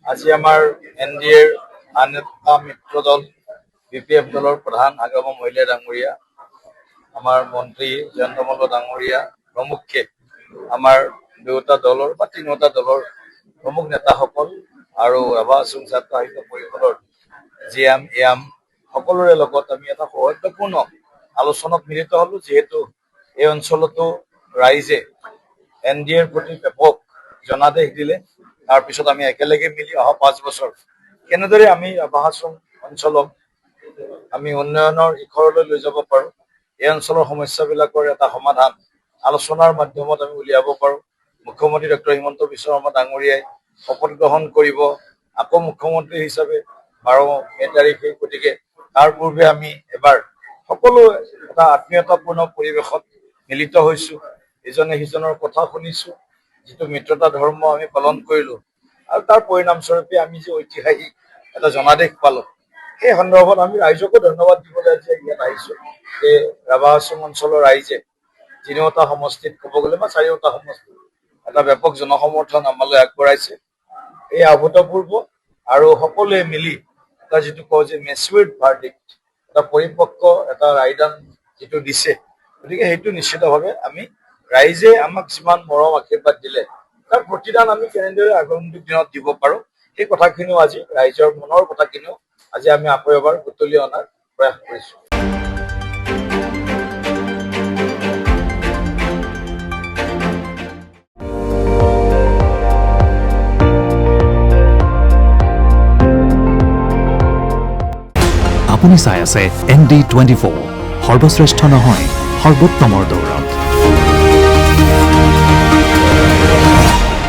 আজি আমাৰ NDAৰ আন এটা মিত্ৰ দল BPF দলৰ প্ৰধান আগম মহিলা ডাঙৰীয়া আমাৰ মন্ত্ৰী জয়ন্ত মল্ল ডাঙৰীয়া প্ৰমুখ্যে আমাৰ দুয়োটা দলৰ বা তিনিওটা দলৰ প্ৰমুখ নেতাসকল আৰু ৰাভা আছুং ছাত্ৰ সাহিত্য পৰিষদৰ জিএম এয়াম সকলোৰে লগত আমি এটা সৌহাৰ্দ্যপূৰ্ণ আলোচনাত মিলিত হলো যিহেতু এই অঞ্চলতো ৰাইজে NDAৰ প্ৰতি ব্যাপক জনাদেশ দিলে তাৰপিছত আমি একেলগে মিলি অহা 5 বছৰ কেনেদৰে আমি ৰাভা আছুং অঞ্চলক আমি উন্নয়নৰ শিখৰলৈ লৈ যাব পাৰো এই অঞ্চলৰ সমস্যাবিলাকৰ এটা সমাধান আলোচনাৰ মাধ্যমত আমি উলিয়াব পাৰো মুখ্যমন্ত্ৰী ডক্টৰ হিমন্ত বিশ্ব শৰ্মা ডাঙৰীয়াই শপত গ্ৰহণ কৰিব আকৌ মুখ্যমন্ত্ৰী হিচাপে 12 মে তাৰিখে গতিকে তাৰ পূৰ্বে আমি এবাৰ সকলো এটা আত্মীয়তাপূৰ্ণ পৰিৱেশত মিলিত হৈছো ইজনে সিজনৰ কথা শুনিছো যিটো মিত্ৰতা ধৰ্ম আমি পালন কৰিলো আৰু তাৰ পৰিণামস্বৰূপে আমি যে ঐতিহাসিক এটা জনাদেশ পালো এই সন্দৰ্ভত আমি ৰাইজকো ধন্যবাদ দিবলৈ আজি ইয়াত আহিছো যে ৰাভা আছুং অঞ্চলৰ ৰাইজে তিনিওটা সমষ্টিত ক'ব গ'লে বা চাৰিওটা সমষ্টিত এটা ব্যাপক জনসমৰ্থন আমালৈ আগবঢ়াইছে এই অভূতপূৰ্ব আৰু সকলোৱে মিলি এটা যিটো কওঁ যে মেচিউৰ্ড ভাৰ্ডিক্ট এটা পৰিপক্ক এটা ৰায়দান যিটো দিছে গতিকে সেইটো নিশ্চিতভাৱে আমি ৰাইজে আমাক যিমান মৰম আশীৰ্বাদ দিলে তাৰ প্ৰতিদান আমি কেনেদৰে আগন্তুক দিনত দিব পাৰো সেই কথাখিনিও আজি ৰাইজৰ মনৰ কথাখিনিও আজি আমি আকৌ এবাৰ বুটলি অনাৰ প্ৰয়াস কৰিছো আপুনি চাই আছে ND24 সৰ্বশ্ৰেষ্ঠ নহয় সৰ্বোত্তমৰ দৌৰ